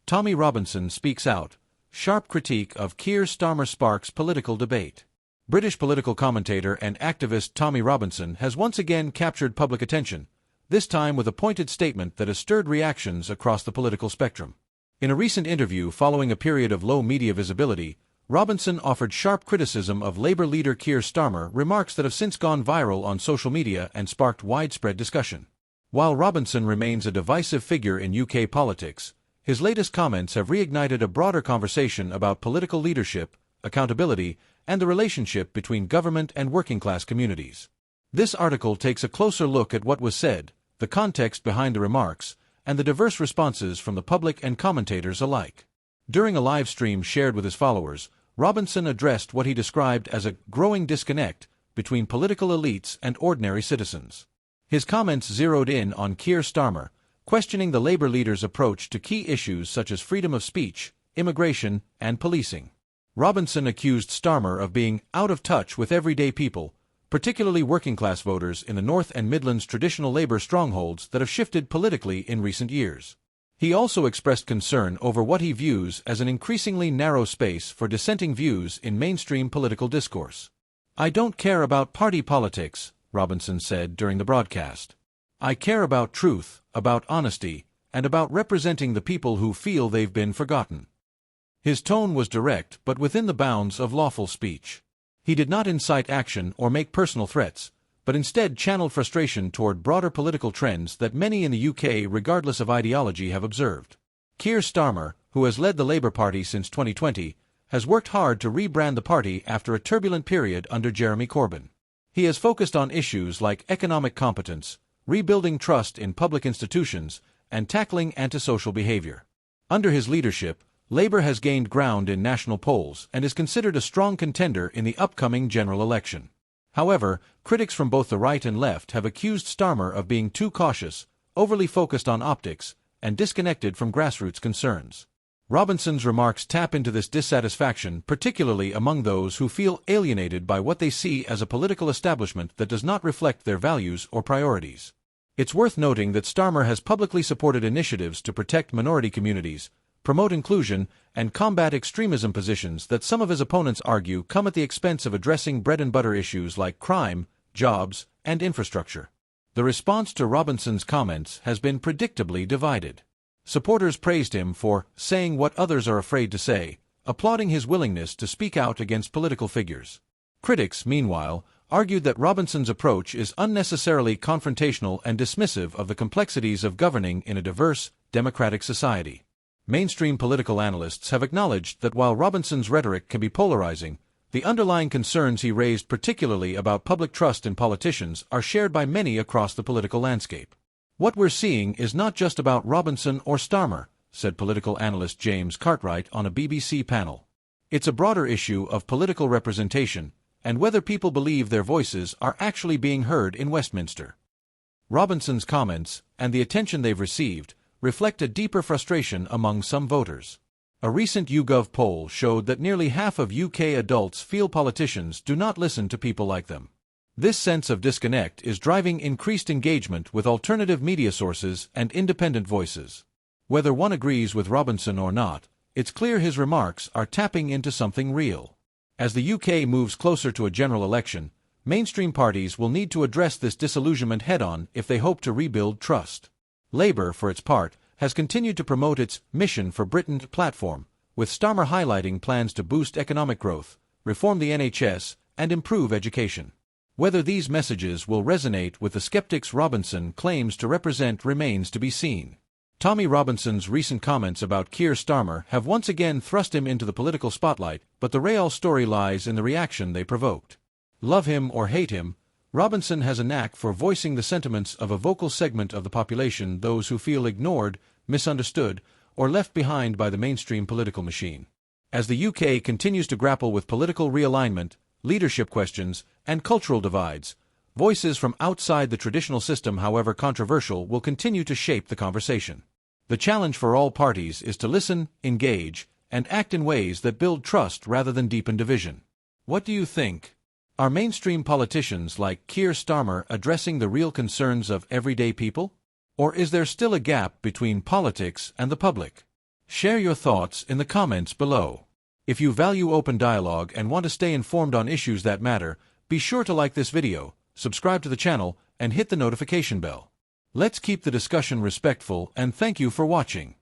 Tommy Robinson speaks out. Sharp critique of Keir Starmer sparks political debate. British political commentator and activist Tommy Robinson has once again captured public attention, this time with a pointed statement that has stirred reactions across the political spectrum. In a recent interview following a period of low media visibility, Robinson offered sharp criticism of Labour leader Keir Starmer, remarks that have since gone viral on social media and sparked widespread discussion. While Robinson remains a divisive figure in UK politics, his latest comments have reignited a broader conversation about political leadership, accountability, and the relationship between government and working-class communities. This article takes a closer look at what was said, the context behind the remarks, and the diverse responses from the public and commentators alike. During a live stream shared with his followers, Robinson addressed what he described as a growing disconnect between political elites and ordinary citizens. His comments zeroed in on Keir Starmer, questioning the Labour leader's approach to key issues such as freedom of speech, immigration, and policing. Robinson accused Starmer of being out of touch with everyday people, particularly working-class voters in the North and Midlands' traditional Labour strongholds that have shifted politically in recent years. He also expressed concern over what he views as an increasingly narrow space for dissenting views in mainstream political discourse. "I don't care about party politics," Robinson said during the broadcast. "I care about truth, about honesty, and about representing the people who feel they've been forgotten." His tone was direct but within the bounds of lawful speech. He did not incite action or make personal threats, but instead channeled frustration toward broader political trends that many in the UK, regardless of ideology, have observed. Keir Starmer, who has led the Labour Party since 2020, has worked hard to rebrand the party after a turbulent period under Jeremy Corbyn. He has focused on issues like economic competence, rebuilding trust in public institutions, and tackling antisocial behaviour. Under his leadership, Labour has gained ground in national polls and is considered a strong contender in the upcoming general election. However, critics from both the right and left have accused Starmer of being too cautious, overly focused on optics, and disconnected from grassroots concerns. Robinson's remarks tap into this dissatisfaction, particularly among those who feel alienated by what they see as a political establishment that does not reflect their values or priorities. It's worth noting that Starmer has publicly supported initiatives to protect minority communities, promote inclusion, and combat extremism, positions that some of his opponents argue come at the expense of addressing bread-and-butter issues like crime, jobs, and infrastructure. The response to Robinson's comments has been predictably divided. Supporters praised him for saying what others are afraid to say, applauding his willingness to speak out against political figures. Critics, meanwhile, argued that Robinson's approach is unnecessarily confrontational and dismissive of the complexities of governing in a diverse, democratic society. Mainstream political analysts have acknowledged that while Robinson's rhetoric can be polarizing, the underlying concerns he raised, particularly about public trust in politicians, are shared by many across the political landscape. "What we're seeing is not just about Robinson or Starmer," said political analyst James Cartwright on a BBC panel. "It's a broader issue of political representation, and whether people believe their voices are actually being heard in Westminster." Robinson's comments, and the attention they've received, reflect a deeper frustration among some voters. A recent YouGov poll showed that nearly half of UK adults feel politicians do not listen to people like them. This sense of disconnect is driving increased engagement with alternative media sources and independent voices. Whether one agrees with Robinson or not, it's clear his remarks are tapping into something real. As the UK moves closer to a general election, mainstream parties will need to address this disillusionment head-on if they hope to rebuild trust. Labour, for its part, has continued to promote its Mission for Britain platform, with Starmer highlighting plans to boost economic growth, reform the NHS, and improve education. Whether these messages will resonate with the skeptics Robinson claims to represent remains to be seen. Tommy Robinson's recent comments about Keir Starmer have once again thrust him into the political spotlight, but the real story lies in the reaction they provoked. Love him or hate him, Robinson has a knack for voicing the sentiments of a vocal segment of the population, those who feel ignored, misunderstood, or left behind by the mainstream political machine. As the UK continues to grapple with political realignment, leadership questions, and cultural divides, voices from outside the traditional system, however controversial, will continue to shape the conversation. The challenge for all parties is to listen, engage, and act in ways that build trust rather than deepen division. What do you think? Are mainstream politicians like Keir Starmer addressing the real concerns of everyday people? Or is there still a gap between politics and the public? Share your thoughts in the comments below. If you value open dialogue and want to stay informed on issues that matter, be sure to like this video, subscribe to the channel, and hit the notification bell. Let's keep the discussion respectful, and thank you for watching.